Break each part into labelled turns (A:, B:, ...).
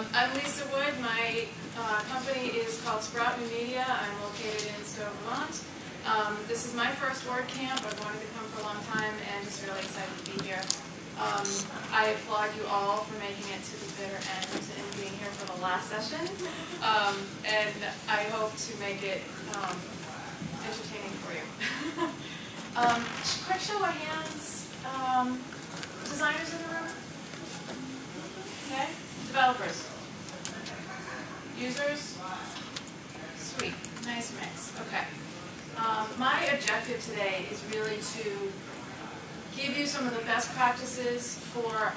A: I'm Lisa Wood. My company is called Sprout New Media. I'm located in Stowe, Vermont. This is my first WordCamp. I've wanted to come for a long time and just really excited to be here. I applaud you all for making it to the bitter end and being here for the last session. And I hope to make it entertaining for you. Quick show of hands. Designers in the room? Okay. Developers? Users? Sweet. Nice mix. Okay. My objective today is really to give you some of the best practices for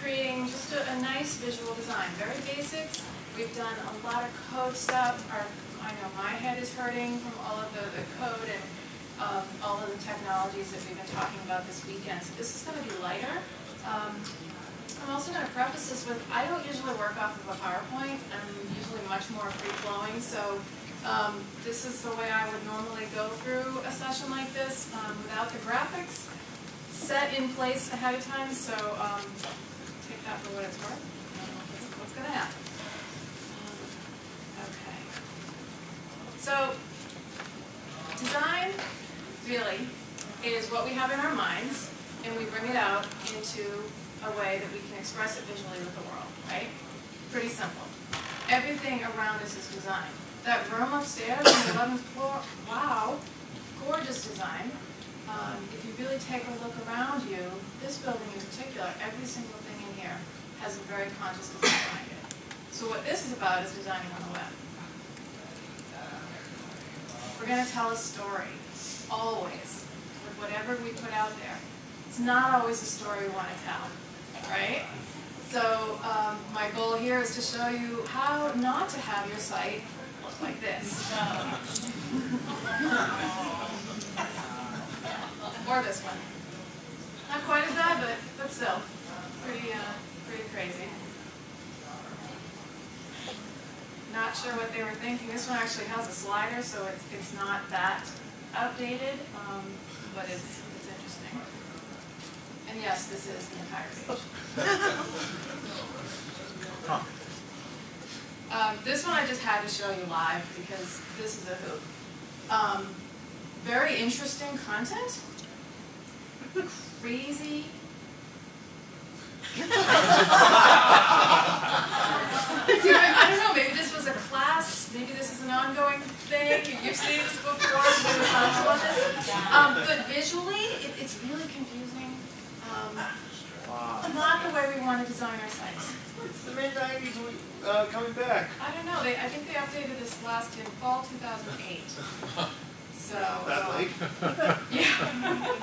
A: creating just a nice visual design. Very basic. We've done a lot of code stuff. I know my head is hurting from all of the code and all of the technologies that we've been talking about this weekend. So this is going to be lighter. I'm also going to preface this with, I don't usually work off of a PowerPoint. I'm usually much more free-flowing. So this is the way I would normally go through a session like this without the graphics set in place ahead of time. So take that for what it's worth. What's going to happen? Okay. So design really is what we have in our minds, and we bring it out into a way that we can express it visually with the world, right? Pretty simple. Everything around us is design. That room upstairs on the 11th floor, wow, gorgeous design. If you really take a look around you, this building in particular, every single thing in here has a very conscious design behind it. So what this is about is designing on the web. We're going to tell a story, always, with whatever we put out there. It's not always a story we want to tell, right? So my goal here is to show you how not to have your site look like this. Or this one. Not quite as bad, but still, pretty crazy. Not sure what they were thinking. This one actually has a slider, so it's not that outdated, but it's interesting. And yes, this is the entire page. This one I just had to show you live because this is a hoot. Very interesting content. Crazy. I don't know, maybe this was a class, maybe this is an ongoing thing, you've seen this before, but visually, it's really confusing. Not the way we want to design our sites.
B: It's the mid-90s coming back.
A: I don't know, I think they updated this last in fall 2008. So,
B: that late?
A: Yeah.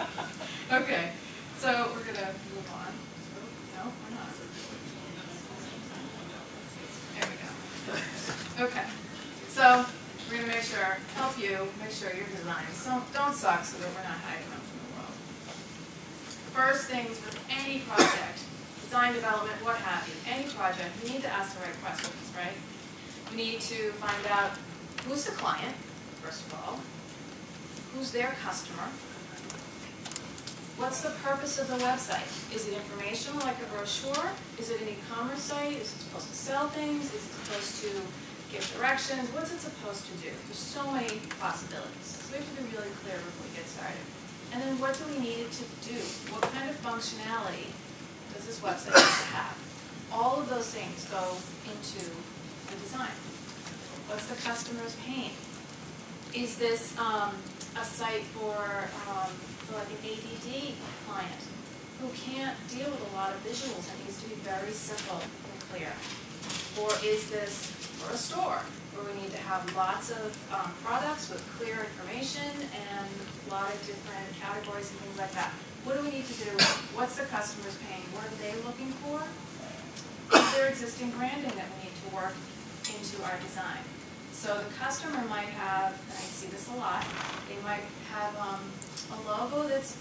A: Okay, so we're going to move on. No, we're not. There we go. Okay, so we're going to help you make sure your designs don't suck so that we're not hiding them from the world. First things with any project, design development, what have you, any project, we need to ask the right questions, right? We need to find out who's the client, first of all, who's their customer, what's the purpose of the website? Is it informational like a brochure? Is it an e-commerce site? Is it supposed to sell things? Is it supposed to give directions? What's it supposed to do? There's so many possibilities. So we have to be really clear before we get started. And then what do we need it to do? What kind of functionality does this website need to have? All of those things go into the design. What's the customer's pain? Is this a site for like an ADD client who can't deal with a lot of visuals and needs to be very simple and clear? Or is this for a store where we need to have lots of products with clear information and a lot of different categories and things like that? What do we need to do? What's the customer's pain? What are they looking for? Is there existing branding that we need to work into our design? So the customer might have, and I see this a lot, they might have a logo that's,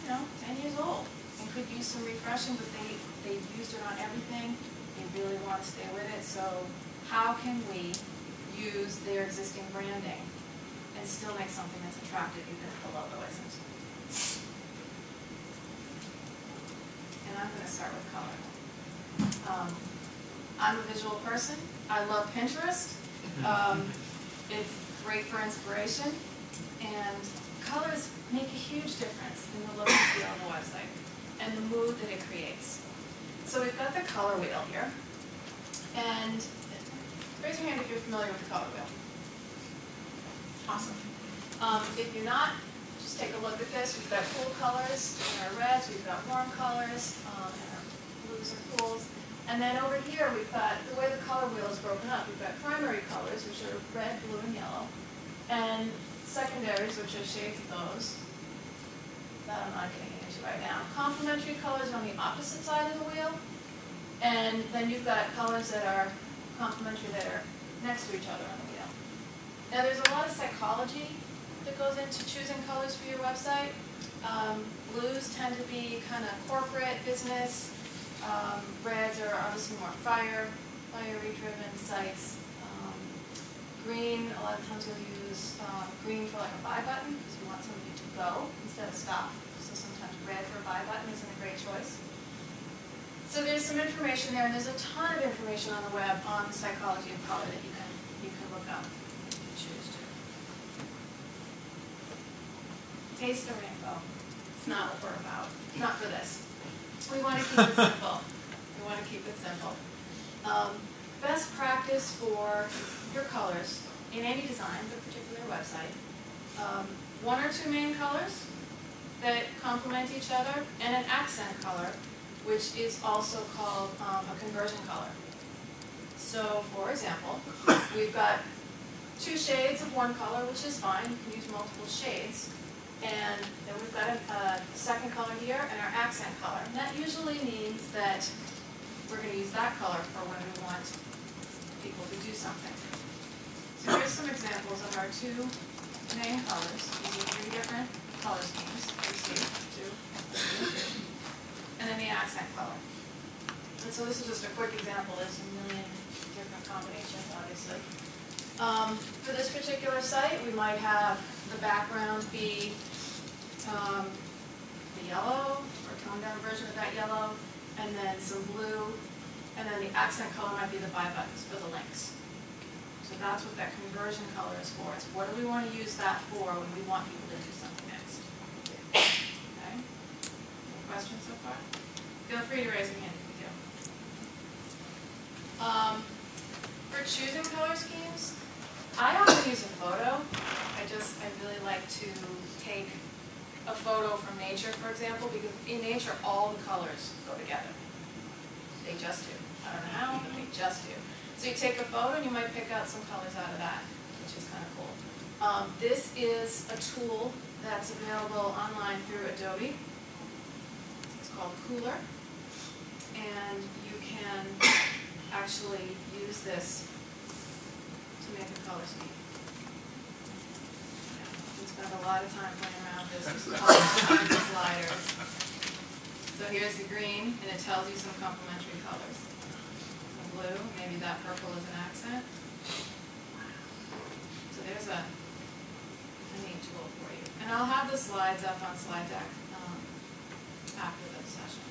A: 10 years old and could use some refreshing, but they've used it on everything. They really want to stay with it. So how can we use their existing branding and still make something that's attractive even if the logo isn't? And I'm going to start with color. I'm a visual person. I love Pinterest. It's great for inspiration, and colors make a huge difference in the look and feel of a website and the mood that it creates. So we've got the color wheel here, and raise your hand if you're familiar with the color wheel. Awesome. If you're not, just take a look at this. We've got cool colors in our reds, we've got warm colors, and our blues and cools. And then over here, we've got, the way the color wheel is broken up, we've got primary colors, which are red, blue, and yellow, and secondaries, which are shades of those that I'm not getting into right now. Complementary colors are on the opposite side of the wheel, and then you've got colors that are complementary that are next to each other on the wheel. Now, there's a lot of psychology that goes into choosing colors for your website. Blues tend to be kind of corporate, business. Reds are obviously more fiery driven sites. Green, a lot of times you'll use green for like a buy button because you want somebody to go instead of stop. So sometimes red for a buy button isn't a great choice. So there's some information there, and there's a ton of information on the web on the psychology of color that you can look up if you choose to. Taste the rainbow. It's not what we're about. Not for this. We want to keep it simple. We want to keep it simple. Best practice for your colors in any design, but particular website. One or two main colors that complement each other, and an accent color, which is also called a conversion color. So, for example, we've got two shades of one color, which is fine. You can use multiple shades. And then we've got a second color here and our accent color. And that usually means that we're going to use that color for when we want people to do something. So here's some examples of our two main colors using three different color schemes. And then the accent color. And so this is just a quick example. There's a million different combinations, obviously. For this particular site, we might have the background be the yellow, or a toned down version of that yellow, and then some blue, and then the accent color might be the buy buttons for the links. So that's what that conversion color is for. It's what do we want to use that for when we want people to do something next. Okay? Any questions so far? Feel free to raise your hand if you do. For choosing color schemes, I often use a photo. I really like to take a photo from nature, for example, because in nature all the colors go together. They just do. I don't know how, but they just do. So you take a photo and you might pick out some colors out of that, which is kind of cool. This is a tool that's available online through Adobe. It's called Cooler, and you can actually use this to make a color scheme. We spend a lot of time playing around with this. There's all kinds of sliders. So here's the green, and it tells you some complementary colors. The blue, maybe that purple is an accent. So there's a neat tool for you. And I'll have the slides up on Slide Deck after the session.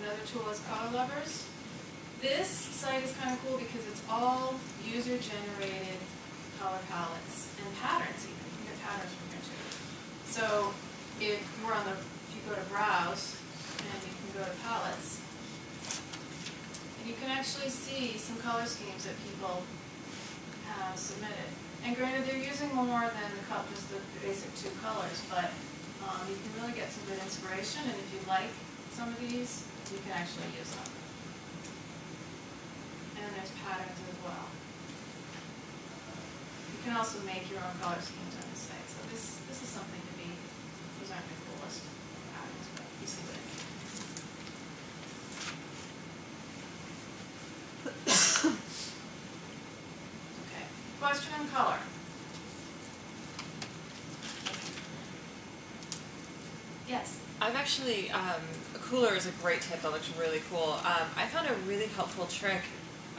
A: Another tool is Color Lovers. This site is kind of cool because it's all user-generated color palettes and patterns even. You can get patterns from here too. So if you go to Browse and you can go to Palettes, and you can actually see some color schemes that people have submitted. And granted, they're using more than just the basic two colors, but you can really get some good inspiration, and if you like some of these, you can actually use them. And there's patterns as well. You can also make your own color schemes on this site. So this is something to be, those aren't the coolest patterns, but you see what I mean. Okay, question on color. Yes?
C: I've actually, Cooler is a great tip that looks really cool. I found a really helpful trick.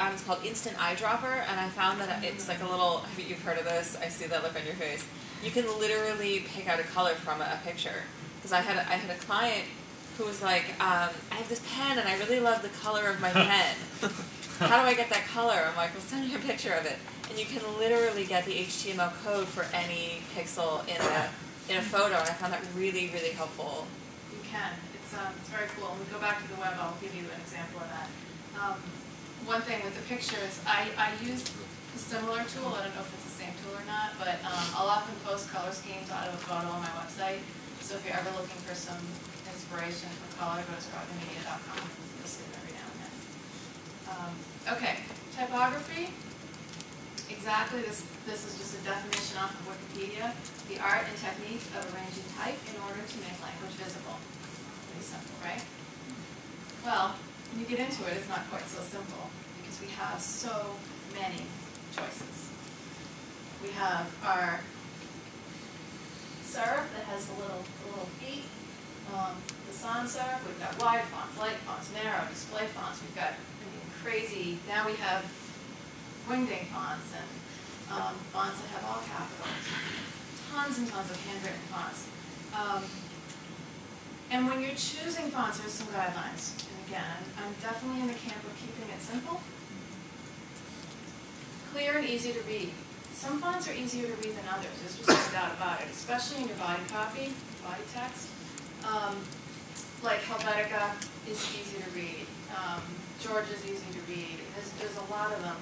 C: It's called Instant Eyedropper, and I found that it's like a little, you've heard of this, I see that look on your face. You can literally pick out a color from a picture. Because I had a client who was like, I have this pen and I really love the color of my pen. How do I get that color? I'm like, well, send me a picture of it. And you can literally get the HTML code for any pixel in a photo, and I found that really, really helpful.
A: You can. It's very cool. When we go back to the web, I'll give you an example of that. One thing with the pictures, I use a similar tool. I don't know if it's the same tool or not, but I'll often post color schemes out of a photo on my website. So if you're ever looking for some inspiration for color, go to sproutmedia.com. You'll see it every now and then. Okay, typography. Exactly, this is just a definition off of Wikipedia. The art and technique of arranging type in order to make language visible. Pretty simple, right? Well, when you get into it, it's not quite so simple because we have so many choices. We have our serif that has the little feet, the sans serif. We've got wide fonts, light fonts, narrow, display fonts. We've got crazy. Now we have wingding fonts and fonts that have all capitals. Tons and tons of handwritten fonts. And when you're choosing fonts, there's some guidelines. And again, I'm definitely in the camp of keeping it simple. Clear and easy to read. Some fonts are easier to read than others. There's just no doubt about it, especially in your body copy, body text. Like Helvetica is easy to read. George is easy to read. There's a lot of them.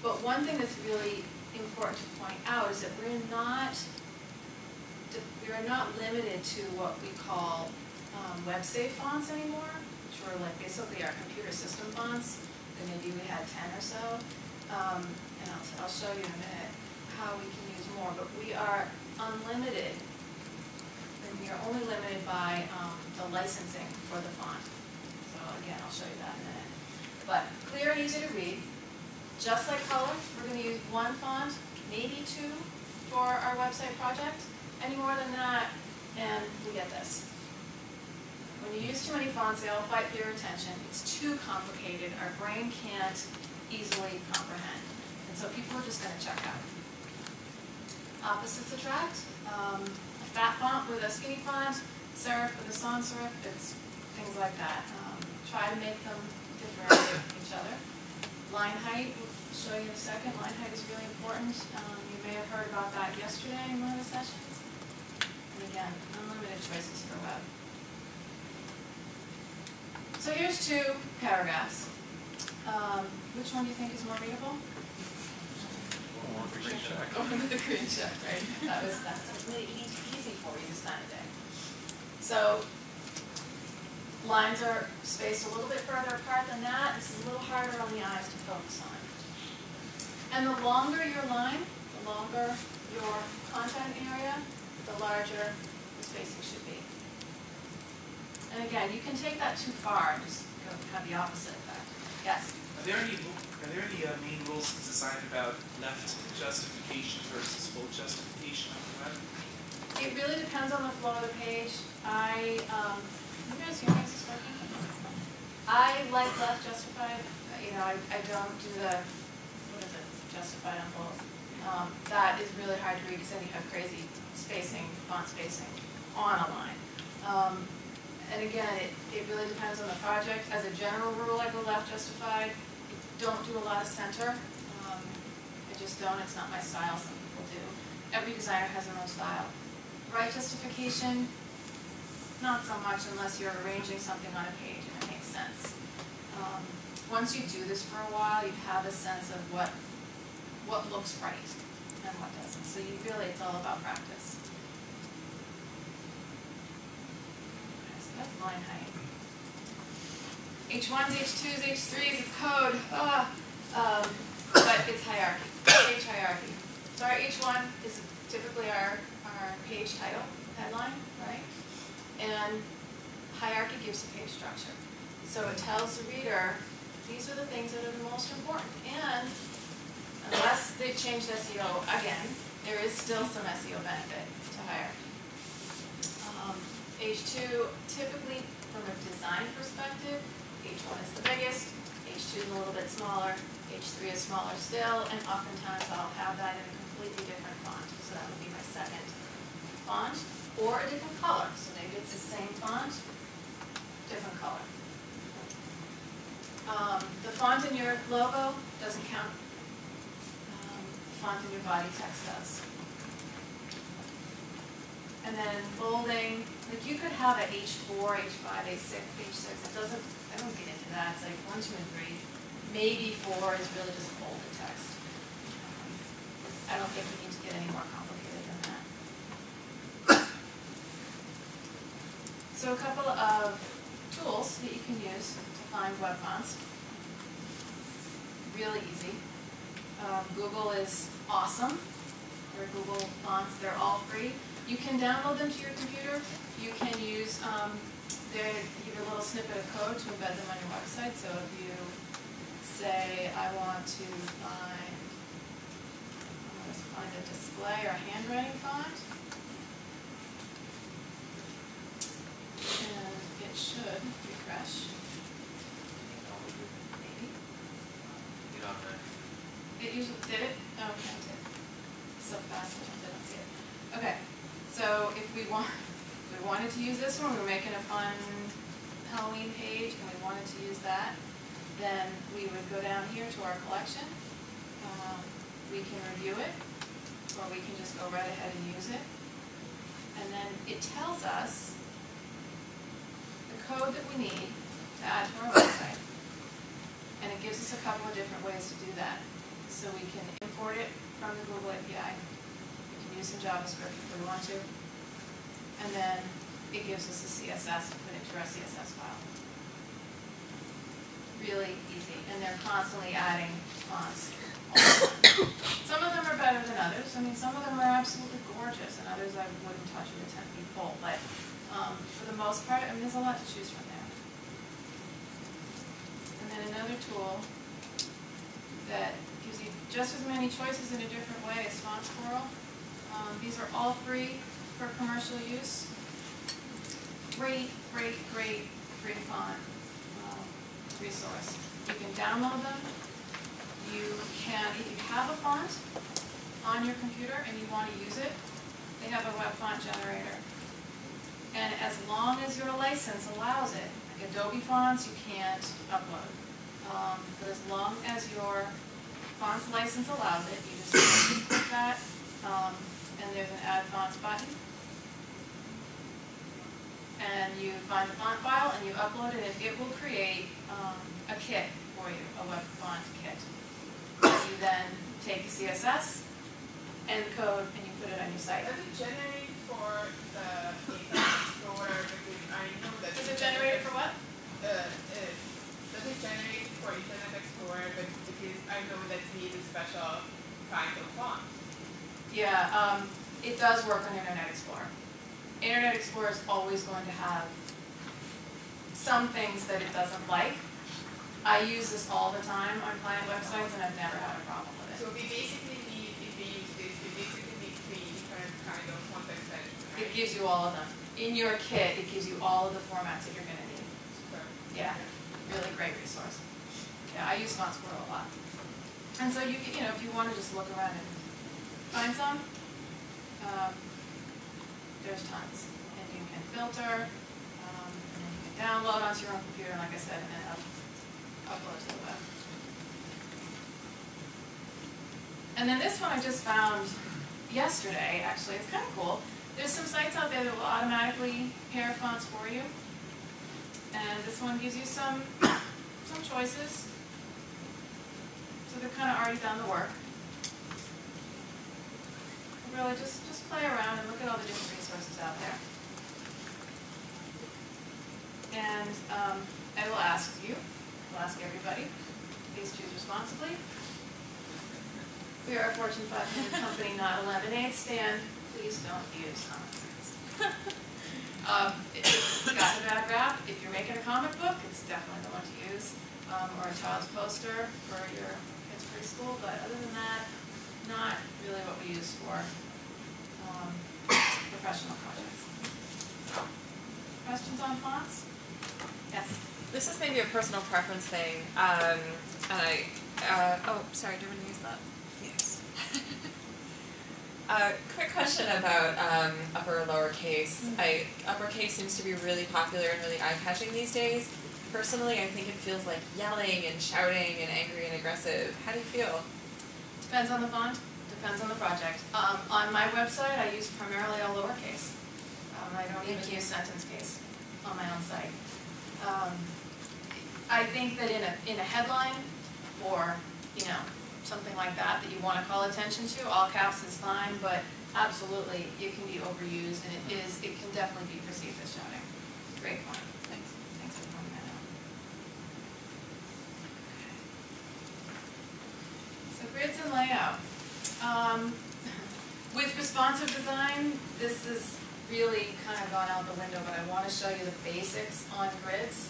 A: But one thing that's really important to point out is that we're not limited to what we call web-safe fonts anymore, which were like basically our computer system fonts. And maybe we had 10 or so. And I'll show you in a minute how we can use more. But we are unlimited, and we are only limited by the licensing for the font. So again, I'll show you that in a minute. But clear and easy to read. Just like color, we're going to use one font, maybe two, for our website project. Any more than that, and we get this. When you use too many fonts, they all fight for your attention. It's too complicated. Our brain can't easily comprehend. And so people are just going to check out. Opposites attract. A fat font with a skinny font, serif with a sans serif, it's things like that. Try to make them differentiate from each other. Line height, we'll show you in a second. Line height is really important. You may have heard about that yesterday in one of the sessions. And again, unlimited choices for web. So here's two paragraphs. Which one do you think is more readable? Over the green check, right? That's really easy for you this time of day. So lines are spaced a little bit further apart than that. This is a little harder on the eyes to focus on. And the longer your line, the longer your content area, the larger the spacing should be. And again, you can take that too far and just have the opposite effect. Yes?
D: Are there any main rules in design about left justification versus full justification on the web?
A: It really depends on the flow of the page. You guys hear me? Is this working? I like left justified. I don't do the, what is it, justified on both. That is really hard to read because then you have crazy spacing, font spacing on a line. And again, it really depends on the project. As a general rule, I go left justified. I don't do a lot of center. I just don't. It's not my style. Some people do. Every designer has their own style. Right justification, not so much unless you're arranging something on a page and it makes sense. Once you do this for a while, you have a sense of what looks right and what doesn't. So it's all about practice. Okay, so that's line height. H1s, H2s, H3s, it's code. But it's hierarchy, page hierarchy. So our H1 is typically our page title, headline, right? And hierarchy gives the page structure. So it tells the reader, these are the things that are the most important. And unless they've changed SEO again, there is still some SEO benefit to hierarchy. H2, typically from a design perspective, H1 is the biggest, H2 is a little bit smaller, H3 is smaller still, and oftentimes I'll have that in a completely different font. So that would be my second font. or a different color. So maybe it's the same font, different color. The font in your logo doesn't count. The font in your body text does. And then bolding, like you could have an H4, H5, A6, H6. It doesn't, I don't get into that. It's like 1, 2, and 3. Maybe 4 is really just bolded text. I don't think we need to get any more complicated than that. So a couple of tools that you can use to find web fonts. Really easy. Google is awesome. They're Google fonts. They're all free. You can download them to your computer. You can use, they give you a little snippet of code to embed them on your website. So if you say, I want to find a display or handwriting font, and it should refresh. Maybe.
B: Get on there.
A: It usually did it? Oh, okay, it did. So fast, I didn't see it. Okay, so if we wanted to use this one, we were making a fun Halloween page, and we wanted to use that, then we would go down here to our collection. We can review it, or we can just go right ahead and use it. And then it tells us the code that we need to add to our website. And it gives us a couple of different ways to do that. So we can import it from the Google API. We can use some JavaScript if we want to. And then it gives us a CSS to put into our CSS file. Really easy. And they're constantly adding fonts. Some of them are better than others. I mean, some of them are absolutely gorgeous, and others I wouldn't touch with a 10-feet pole. But for the most part, I mean, there's a lot to choose from there. And then another tool that gives you just as many choices in a different way as Font Squirrel. These are all free for commercial use. Great, great, great free font resource. You can download them. You can, if you have a font on your computer and you want to use it, they have a web font generator. And as long as your license allows it, like Adobe fonts you can't upload. But as long as your font's license allows it, you just click that, and there's an Add Fonts button. And you find the font file and you upload it, and it will create a kit for you, a web font kit. You then take the CSS and the code and you put it on your site.
E: Does it generate for the Internet Explorer? Because I know that.
A: Does it generate for what?
E: Does it generate for Internet Explorer? But because I know that it needs a special kind of font.
A: Yeah, it does work on Internet Explorer. Internet Explorer is always going to have some things that it doesn't like. I use this all the time on client websites, and I've never had a problem with it.
E: So we basically need, if we use this, we basically need 3 different kind of font extensions, right?
A: It gives you all of them. In your kit, it gives you all of the formats that you're going to need.
E: Super.
A: Yeah, really great resource. Yeah, I use Font Squirrel a lot. And so you can, if you want to just look around and find some, there's tons. And you can filter, and then you can download onto your own computer, like I said, and then upload to the web. And then this one I just found yesterday, actually. It's kind of cool. There's some sites out there that will automatically pair fonts for you. And this one gives you some choices. So they've kind of already done the work. Really, just play around and look at all the different resources out there. And I will ask you, I'll ask everybody, please choose responsibly. We are a Fortune 500 company, not a lemonade stand. Please don't use nonsense. It's got a bad rap. If you're making a comic book, it's definitely the one to use. Or a child's poster for your kids' preschool. But other than that, not really what we use for professional projects. Questions on fonts? Yes.
C: This is maybe a personal preference thing, and oh, sorry, do you want to use that?
E: Yes.
C: Quick question about upper lowercase. Uppercase seems to be really popular and really eye-catching these days. Personally, I think it feels like yelling and shouting and angry and aggressive. How do you feel?
A: Depends on the font, depends on the project. On my website, I use primarily all lowercase. I don't even use sentence case on my own site. I think that in a headline or, something like that you want to call attention to, all caps is fine, but absolutely it can be overused and it can definitely be perceived as shouting. Great point. Thanks for pointing that out. So grids and layout. With responsive design, this is really kind of gone out the window, but I want to show you the basics on grids.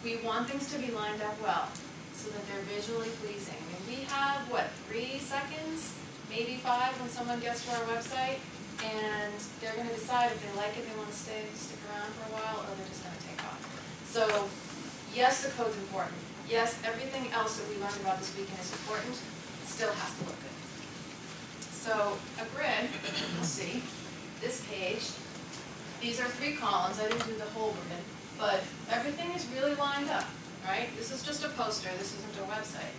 A: We want things to be lined up well, so that they're visually pleasing. And we have, 3 seconds, maybe 5 when someone gets to our website, and they're going to decide if they like it, they want to stick around for a while, or they're just going to take off. So, yes, the code's important. Yes, everything else that we learned about this weekend is important. It still has to look good. So, a grid, you'll see, this page, these are 3 columns. I didn't do the whole grid, but everything is really lined up. Right? This is just a poster, this isn't a website.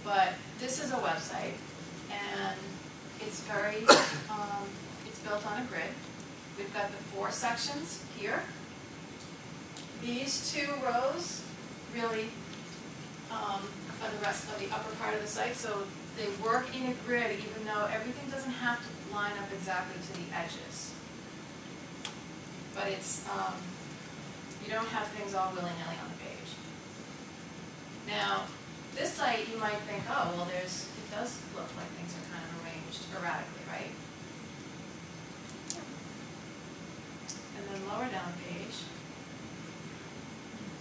A: But this is a website, and it's very, it's built on a grid. We've got the 4 sections here. These 2 rows really are the rest of the upper part of the site, so they work in a grid even though everything doesn't have to line up exactly to the edges. But it's, you don't have things all willy-nilly on the page. Now, this site you might think, oh, well it does look like things are kind of arranged erratically, right? And then lower down the page.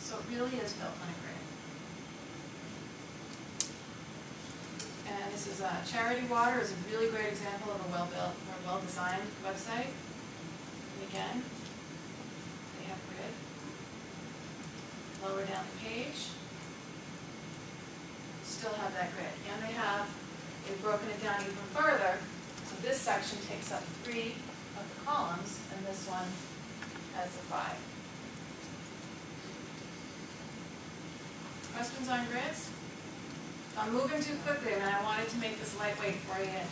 A: So it really is built on a grid. And this is Charity Water is a really great example of a well-built or well-designed website. And again, they have grid. Lower down the page. Still have that grid, and they've broken it down even further. So this section takes up 3 of the columns, and this one has the 5. Questions on grids? I'm moving too quickly, and I wanted to make this lightweight for you and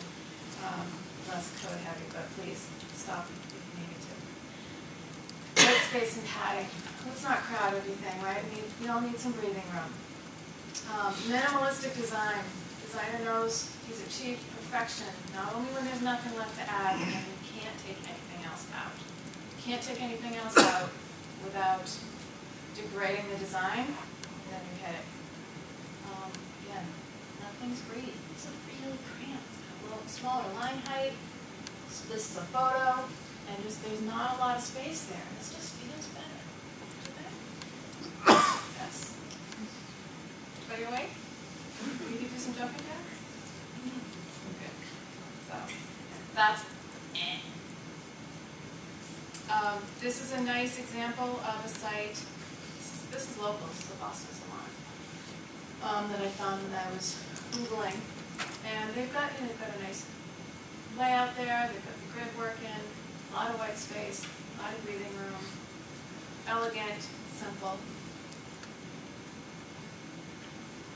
A: less code heavy, but please stop if you need me to. White space and padding. Let's not crowd everything, right? We all need some breathing room. Minimalistic design. Designer knows he's achieved perfection, not only when there's nothing left to add, but when you can't take anything else out. You can't take anything else out without degrading the design, and then you hit it. Again, nothing's greedy. It's really cramped. A little smaller line height. This is a photo, and there's not a lot of space there. This just feels better. Yes. Are you awake? You can do some jumping jacks? Good. So, that's this is a nice example of a site. This is local. This is the Boston Salon that I found when I was Googling. And they've got a nice layout there. They've got the grid working, a lot of white space, a lot of breathing room. Elegant, simple.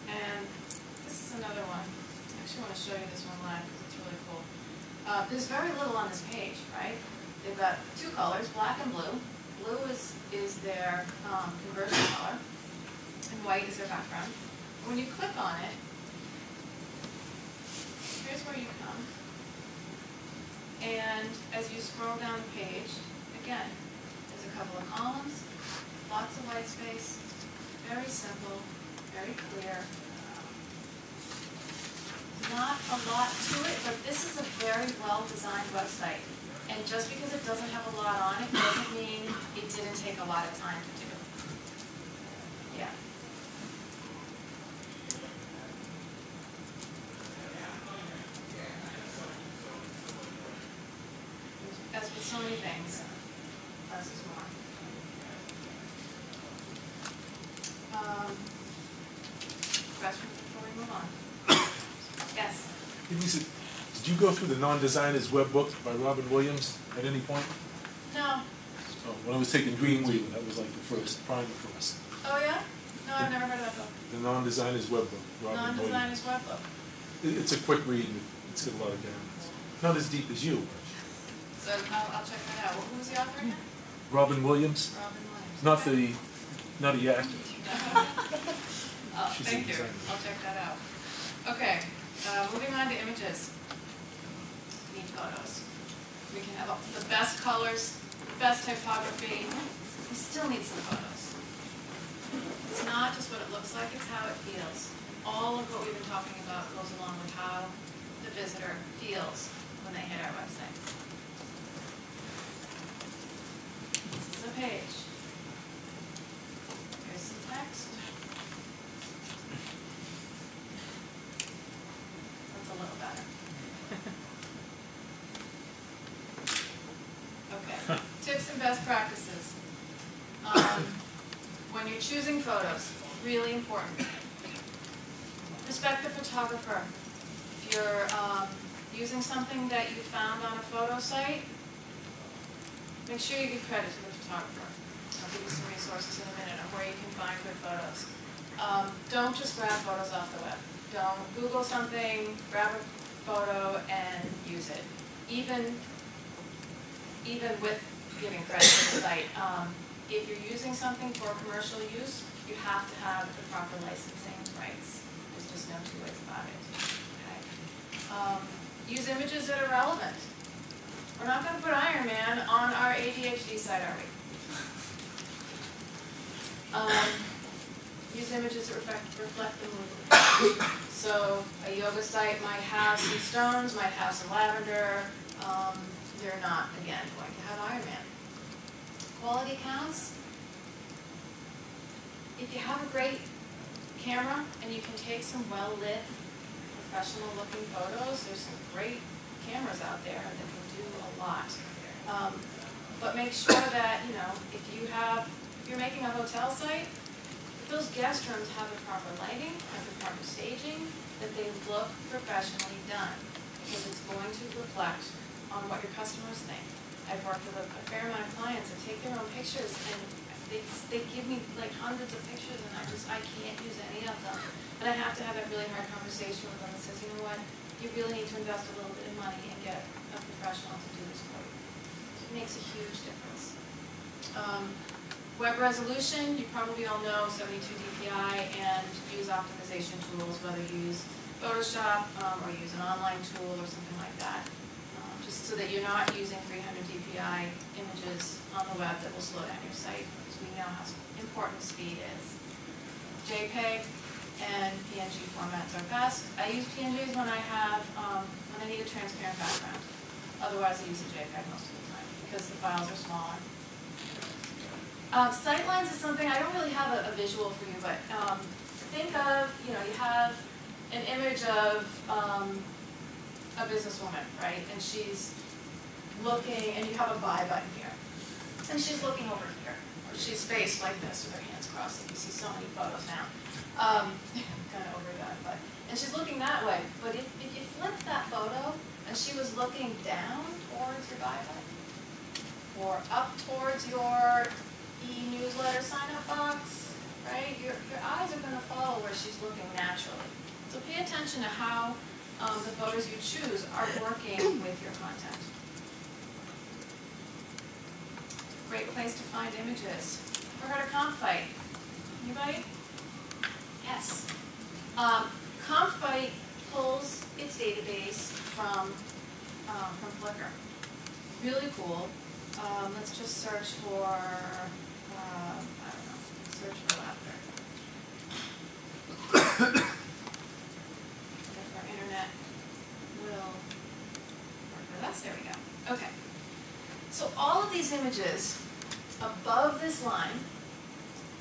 A: And this is another one. I actually want to show you this one live because it's really cool. There's very little on this page, right? They've got 2 colors, black and blue. Blue is their conversion color, and white is their background. When you click on it, here's where you come. And as you scroll down the page, again, there's a couple of columns, lots of white space, very simple. Very clear. Not a lot to it, but this is a very well-designed website. And just because it doesn't have a lot on it doesn't mean it didn't take a lot of time to do. Yeah. As with so many things, less is more. Questions before we move on? Yes?
F: Lisa, did Did you go through the Non-Designer's Web Book by Robin Williams at any point?
A: No.
F: Oh, when I was taking Dreamweaver, that was like the first primer for us.
A: Oh, yeah? No, I've never heard of that book.
F: The Non-Designer's Web Book, Robin Williams.
A: Non-designer's web book.
F: It's a quick read, and it's got a lot of guidance. Not as deep as you.
A: So I'll check that out. Who's the author again?
F: Robin Williams,
A: Robin Williams.
F: not
A: Okay.
F: the actor.
A: Oh,
F: She's a
A: thank you.
F: designer.
A: I'll check that out. Okay, moving on to images. We need photos. We can have the best colors, best typography. We still need some photos. It's not just what it looks like, it's how it feels. All of what we've been talking about goes along with how the visitor feels when they hit our website. This is a page. Here's some text. That's a little better. Okay, tips and best practices. When you're choosing photos, really important. Respect the photographer. If you're using something that you found on a photo site, make sure you give credit to the photographer. I'll give you some resources in a minute on where you can find good photos. Don't just grab photos off the web. Don't Google something, grab a photo, and use it. Even with giving credit to the site, if you're using something for commercial use, you have to have the proper licensing rights. There's just no two ways about it. Okay. Use images that are relevant. We're not going to put Iron Man on our ADHD site, are we? Use images that reflect the mood. So a yoga site might have some stones, might have some lavender. They're not, again, going to have Iron Man. Quality counts. If you have a great camera and you can take some well-lit, professional-looking photos, there's some great cameras out there that can do a lot. But make sure that, if you're making a hotel site, that those guest rooms have the proper lighting, have the proper staging, that they look professionally done, because it's going to reflect on what your customers think. I've worked with a fair amount of clients that take their own pictures and they give me like hundreds of pictures and I can't use any of them. And I have to have that really hard conversation with them that says, you know what, you really need to invest a little bit of money and get a professional to do this for you. It makes a huge difference. Web resolution, you probably all know 72 dpi and use optimization tools, whether you use Photoshop or use an online tool or something like that. Just so that you're not using 300 dpi images on the web that will slow down your site, because we know how important speed is. JPEG and PNG formats are best. I use PNGs when I need a transparent background. Otherwise, I use a JPEG most of the time because the files are smaller. Sightlines is something, I don't really have a visual for you, but think of, you have an image of a businesswoman, right? And she's looking, and you have a buy button here. And she's looking over here. Or she's faced like this with her hands crossed. You see so many photos now. Kind of over that, but. And she's looking that way. But if you flipped that photo, and she was looking down towards your buy button, or up towards your e-newsletter sign-up box, right? Your eyes are going to follow where she's looking naturally. So pay attention to how the photos you choose are working with your content. Great place to find images. Ever heard of Comfite? Anybody? Yes. Comfite pulls its database from Flickr. Really cool. Let's just search for, I don't know, search for laughter. If our internet will work with us, there we go. Okay. So all of these images above this line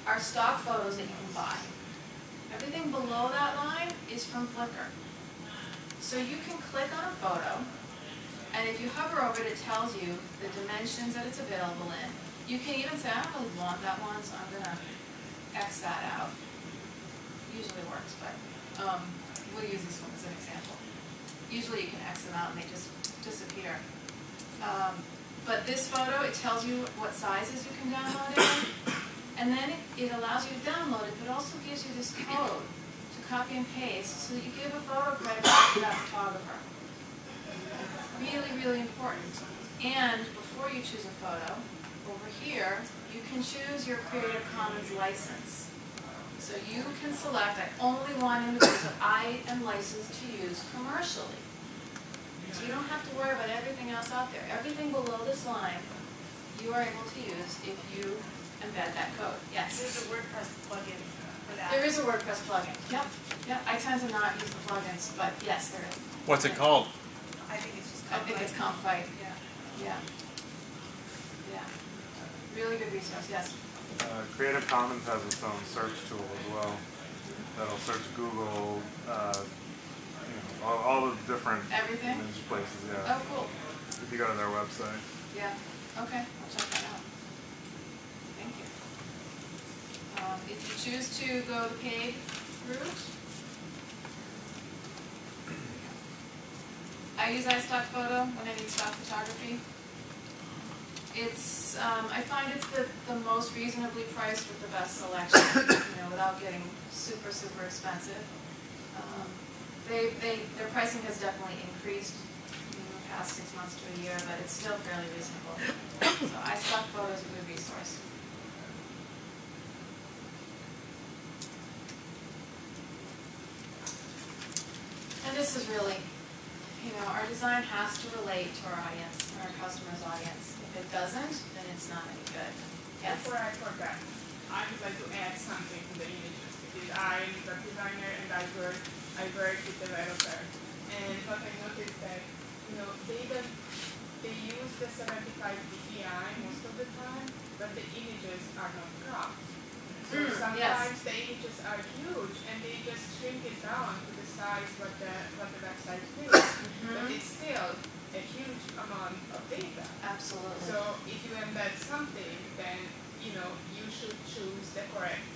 A: are stock photos that you can buy. Everything below that line is from Flickr. So you can click on a photo, and if you hover over it, it tells you the dimensions that it's available in. You can even say, I don't really want that one, so I'm going to X that out. Usually works, but we'll use this one as an example. Usually you can X them out and they just disappear. But this photo, it tells you what sizes you can download it in, and then it allows you to download it, but also gives you this code to copy and paste so that you give a photo credit back to that photographer. Really, really important. And before you choose a photo, over here, you can choose your Creative Commons license. So you can select, I only want images that I am licensed to use commercially. So you don't have to worry about everything else out there. Everything below this line, you are able to use if you embed that code. Yes?
G: There's a WordPress plugin for that.
A: There is a WordPress plugin. Yep. Yep. I tend to not use the plugins, but yes, there is.
F: What's it called?
G: I think it's just
A: I think it's Comfite. Yeah. Yeah. Yeah. Really good resource. Yes.
H: Creative Commons has its own search tool as well. That'll search Google, all the different
A: Everything?
H: image places. Yeah.
A: Oh, cool.
H: If you go to their website.
A: Yeah. Okay. I'll check that out. Thank you. If you choose to go the paid route, I use iStock Photo when I need stock photography. It's, I find it's the most reasonably priced with the best selection, without getting super, super expensive. Their pricing has definitely increased in the past 6 months to a year, but it's still fairly reasonable. So iStock Photo is a good resource. And this is really, our design has to relate to our audience and our customer's audience. If it doesn't, then it's not any good. Yes?
E: Before I forget, I would like to add something to the images because I'm a designer and I work with developers. And what I noticed that, they use the 75 dpi most of the time, but the images are not cropped. So sometimes the images are huge and they just shrink it down to the size what the website needs. But it's still a huge amount of data.
A: Absolutely.
E: So if you embed something, then you should choose the correct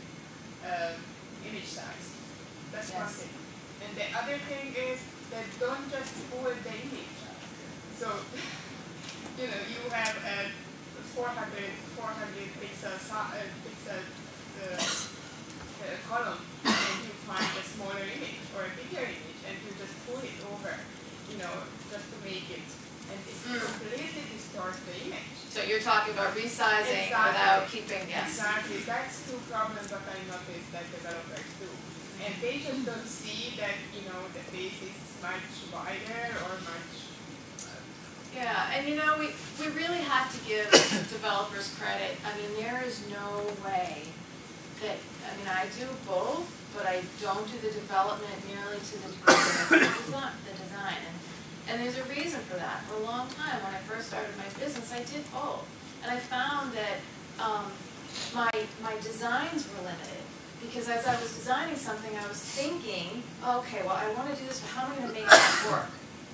E: image size. That's one thing. And the other thing is that don't just pull the image. So you have a 400 pixel column, and you find a smaller image or a bigger image, and you just pull it over, just to make it, and it completely distorts the image.
A: So you're talking about resizing without keeping, yes.
E: Exactly. That's two problems that I noticed that developers do. And they just don't see that, the face is much wider or much...
A: Yeah, and we really have to give developers credit. I mean, there is no way that, I do both, but I don't do the development nearly to the degree of the design. And there's a reason for that. For a long time, when I first started my business, I did both. And I found that my designs were limited. Because as I was designing something, I was thinking, okay, well, I want to do this, but how am I going to make it work,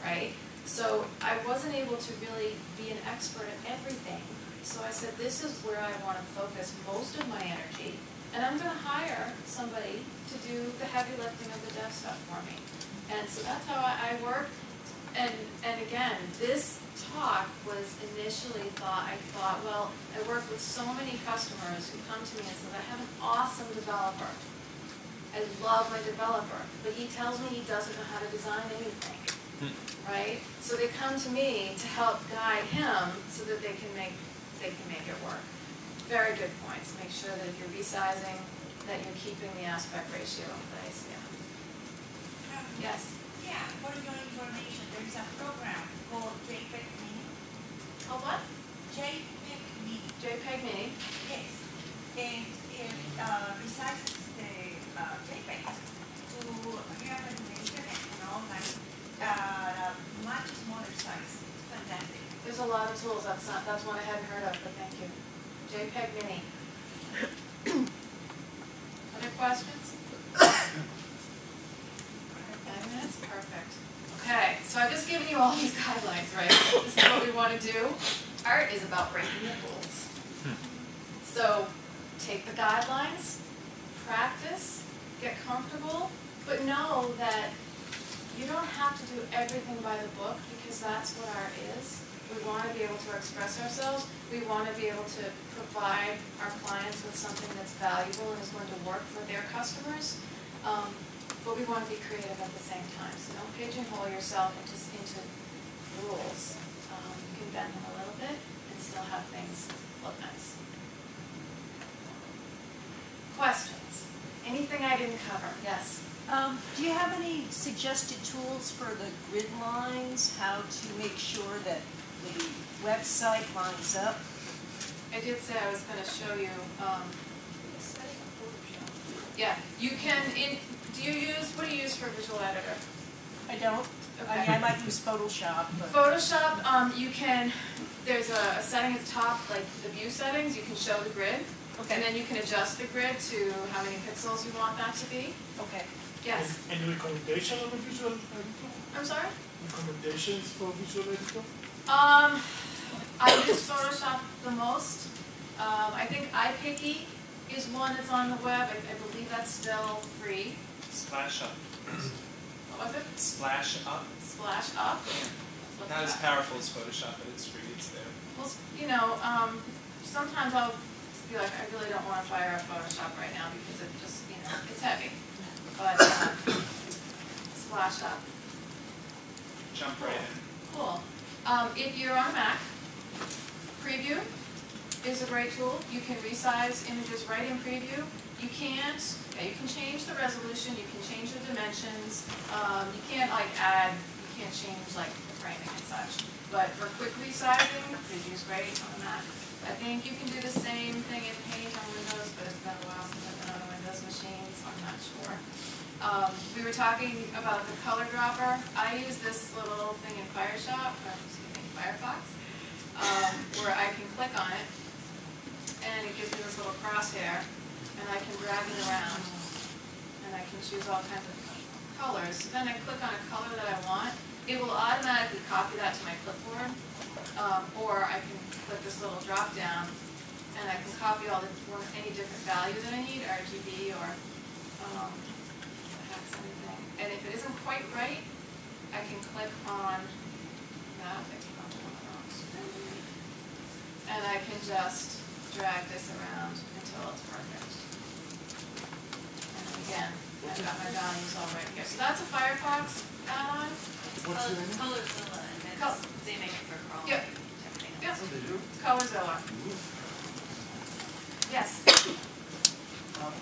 A: right? So I wasn't able to really be an expert at everything. So I said, this is where I want to focus most of my energy, and I'm going to hire somebody to do the heavy lifting of the dev stuff for me. And so that's how I work. And again, this talk was initially I thought, well, I work with so many customers who come to me and say, I have an awesome developer. I love my developer, but he tells me he doesn't know how to design anything, right? So they come to me to help guide him so that they can make it work. Very good points. Make sure that if you're resizing, that you're keeping the aspect ratio in place. Yeah. Yes.
G: Yeah, for your information, there is a program called JPEG Mini.
A: Oh, what?
G: JPEG Mini.
A: JPEG Mini.
G: Yes. And it resizes the JPEGs to have animation and all that. Much smaller size. It's fantastic.
A: There's a lot of tools. That's one I hadn't heard of, but thank you. JPEG Mini. Other questions? 5 minutes? Perfect. Okay, so I've just given you all these guidelines, right? This is what we want to do. Art is about breaking the rules. So take the guidelines, practice, get comfortable, but know that You don't have to do everything by the book because that's what art is. We want to be able to express ourselves. We want to be able to provide our clients with something that's valuable and is going to work for their customers. But we want to be creative at the same time. So don't pigeonhole yourself into rules. You can bend them a little bit and still have things look nice. Questions? Anything I didn't cover? Yes?
I: Do you have any suggested tools for the grid lines, how to make sure that the website lines up?
A: I did say I was going to show you. Yeah, you can. What do you use for Visual Editor?
I: I don't.
A: Okay.
I: I mean, I might use Photoshop, but
A: Photoshop, you can. There's a setting at the top, like the view settings. You can show the grid, and
I: okay.
A: then you can adjust the grid to how many pixels you want that to be.
I: Okay.
A: Yes.
F: Any recommendation on the visual editor?
A: I'm sorry.
F: Recommendations for visual editor?
A: I use Photoshop the most. I think iPicky is one that's on the web. I believe that's still free.
D: Splash Up.
A: What was it?
D: Splash Up.
A: Splash Up. Look
D: Not
A: at
D: as
A: that.
D: powerful as Photoshop, but it's free. It's there.
A: Well, sometimes I'll be like, I really don't want to fire up Photoshop right now because it just, it's heavy. But Splash Up.
D: Jump right in.
A: Cool. If you're on a Mac, Preview is a great tool. You can resize images right in Preview. You can change the resolution, you can change the dimensions. You can't change like the framing and such. But for quick resizing, Preview's great on the Mac. I think you can do the same thing in Paint on Windows, but it's been a while since I've been on a Windows machine, so I'm not sure. We were talking about the color dropper. I use this little thing in Firefox, where I can click on it, and it gives me this little crosshair, and I can drag it around, and I can choose all kinds of colors. So then I click on a color that I want. It will automatically copy that to my clipboard, or I can click this little drop down, and I can copy any different value that I need, RGB or perhaps anything. And if it isn't quite right, I can click on that. And I can just drag this around until it's perfect. And again, I've got my values all right here. So that's a Firefox add-on.
F: What's your name?
J: Colorzilla, and they make it for Chrome.
A: Yep.
J: Everything
A: Yep.
J: else.
A: It's Colorzilla. Yes.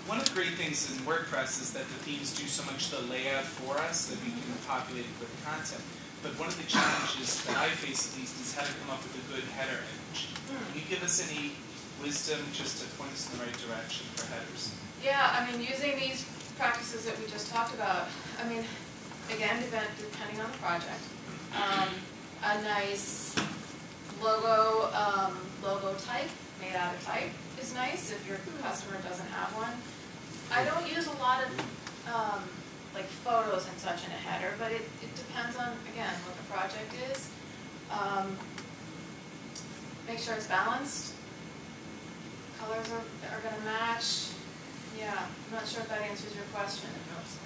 D: One of the great things in WordPress is that the themes do so much the layout for us that we can populate it with content. But one of the challenges that I face at least is how to come up with a good header image. Can you give us any wisdom just to point us in the right direction for headers?
A: Yeah, using these practices that we just talked about, again, depending on the project, a nice logo type, made out of type, is nice if your customer doesn't have one. I don't use a lot of like photos and such in a header, but it depends on, again, what the project is. Make sure it's balanced. Colors are going to match. Yeah, I'm not sure if that answers your question.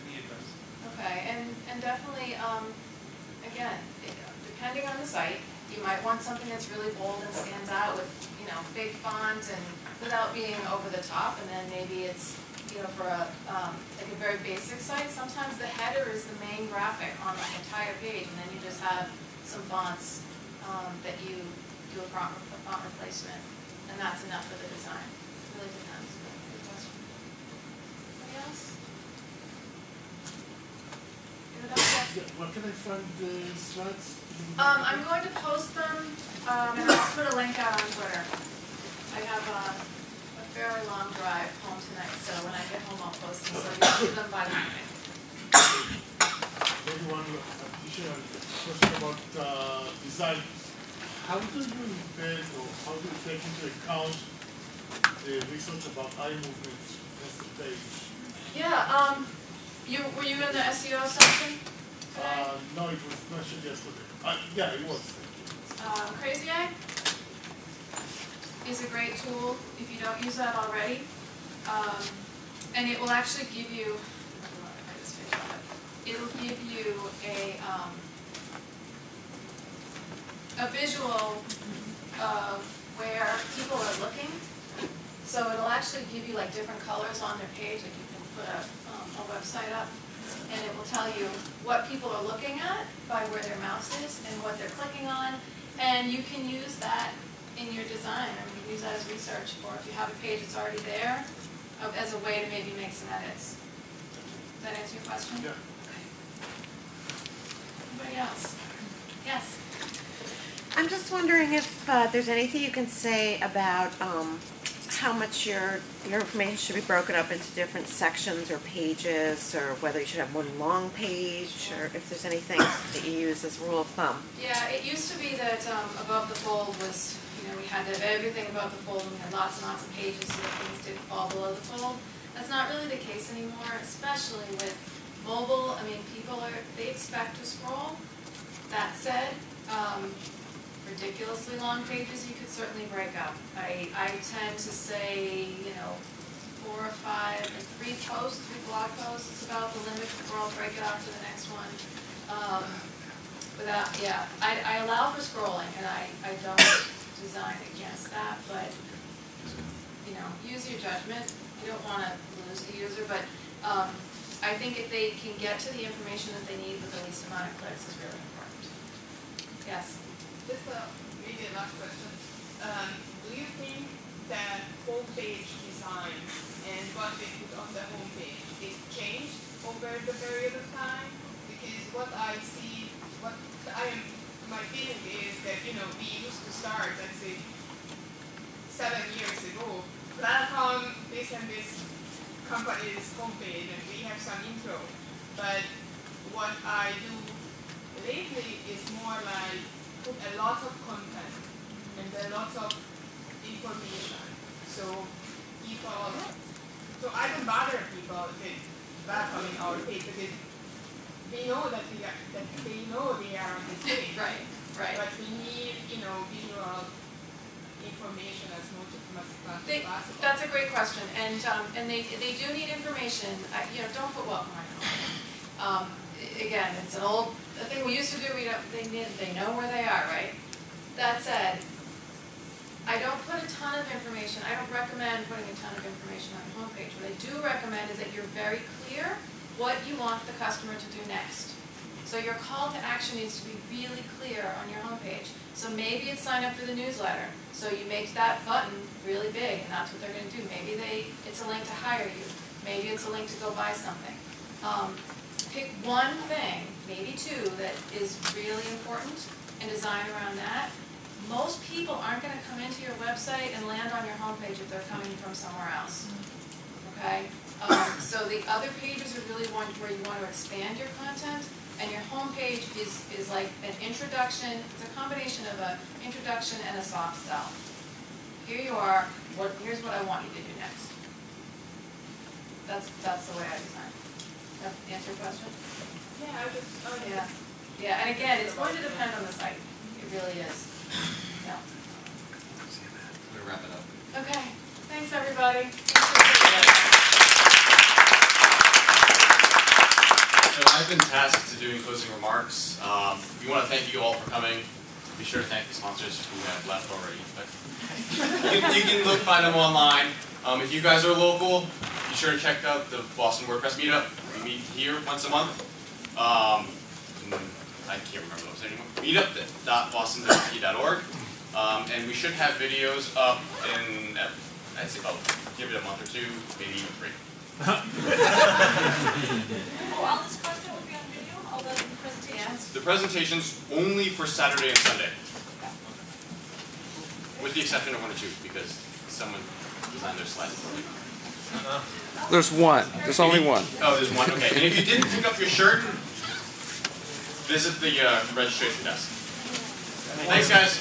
D: Any advice?
A: Okay, and definitely, again, depending on the site, you might want something that's really bold and stands out with, big font and without being over the top, and then maybe it's, for a very basic site, sometimes the header is the main graphic on the entire page, and then you just have some fonts that you do a font replacement, and that's enough for the design. It really depends. Good question. Anybody else?
F: Where can I find the slides?
A: I'm going to post them, and I'll put a link out on Twitter. I have a fairly long drive home tonight, so when I get home I'll post them, so you'll see them by the morning.
F: Maybe one additional question about design. How do you embed or how do you take into account the research about eye movement as the page?
A: Yeah, were you in the SEO section today?
F: No, it was mentioned yesterday. Yeah, it was.
A: Crazy Eye is a great tool if you don't use that already. And it will actually give you, it'll give you a visual of where people are looking. So it'll actually give you like different colors on their page, like you can put a website up, and it will tell you what people are looking at by where their mouse is and what they're clicking on, and you can use that in your design, or you can use that as research, or if you have a page that's already there, as a way to maybe make some edits. Does that answer your question?
F: Yeah.
A: Okay. Anybody else? Yes?
K: I'm just wondering if there's anything you can say about how much your information should be broken up into different sections or pages, or whether you should have one long page, or if there's anything that you use as a rule of thumb.
A: Yeah, it used to be that above the fold was, we had to have everything above the fold, and we had lots and lots of pages so that things didn't fall below the fold. That's not really the case anymore, especially with mobile. I mean, they expect to scroll. That said, ridiculously long pages you could certainly break up. I tend to say, 4 or 5, and 3 blog posts is about the limit before I'll break it off to the next one. I allow for scrolling, and I don't design against that, but, use your judgment. You don't want to lose the user, but I think if they can get to the information that they need with the least amount of clicks is really important. Yes?
E: Just maybe a last question. Do you think that homepage design and what they put on the homepage is changed over the period of time? Because what I see, my feeling is that, we used to start, let's say, 7 years ago, plan on this and this company's homepage, and we have some intro. But what I do lately is more like put a lot of content and a lot of information. So I don't bother people with welcoming our page because they know that they know they are on this page.
A: Right.
E: But we need, visual information as much as possible.
A: That's a great question, and they do need information. Don't put welcome right on. Again, it's an old thing we used to do. They know where they are, right? That said, I don't put a ton of information. I don't recommend putting a ton of information on your homepage. What I do recommend is that you're very clear what you want the customer to do next. So your call to action needs to be really clear on your homepage. So maybe it's sign up for the newsletter. So you make that button really big, and that's what they're going to do. Maybe it's a link to hire you. Maybe it's a link to go buy something. Pick one thing, maybe 2, that is really important, and design around that. Most people aren't going to come into your website and land on your homepage if they're coming from somewhere else. Okay? So the other pages are really where you want to expand your content, and your homepage is like an introduction. It's a combination of an introduction and a soft sell. Here you are. Here's what I want you to do next. That's the way I design. That answer your question?
E: Yeah,
A: Yeah, and again, it's going to depend on the site. It really is. Yeah.
B: We're gonna wrap it up.
A: Okay. Thanks, everybody.
L: So I've been tasked to doing closing remarks. We want to thank you all for coming. Be sure to thank the sponsors who have left already. But you can find them online. If you guys are local, be sure to check out the Boston WordPress meetup. We meet here once a month. I can't remember the website anymore. Meetup.boston.p.org. And we should have videos up in, I'd say, give it a month or 2, maybe 3.
G: All this content will be on video, all the presentations?
L: The presentations only for Saturday and Sunday. With the exception of 1 or 2, because someone designed their slides for me.
M: There's one. There's only one.
L: Oh, there's one? Okay. And if you didn't pick up your shirt, visit the registration desk. Thanks, guys.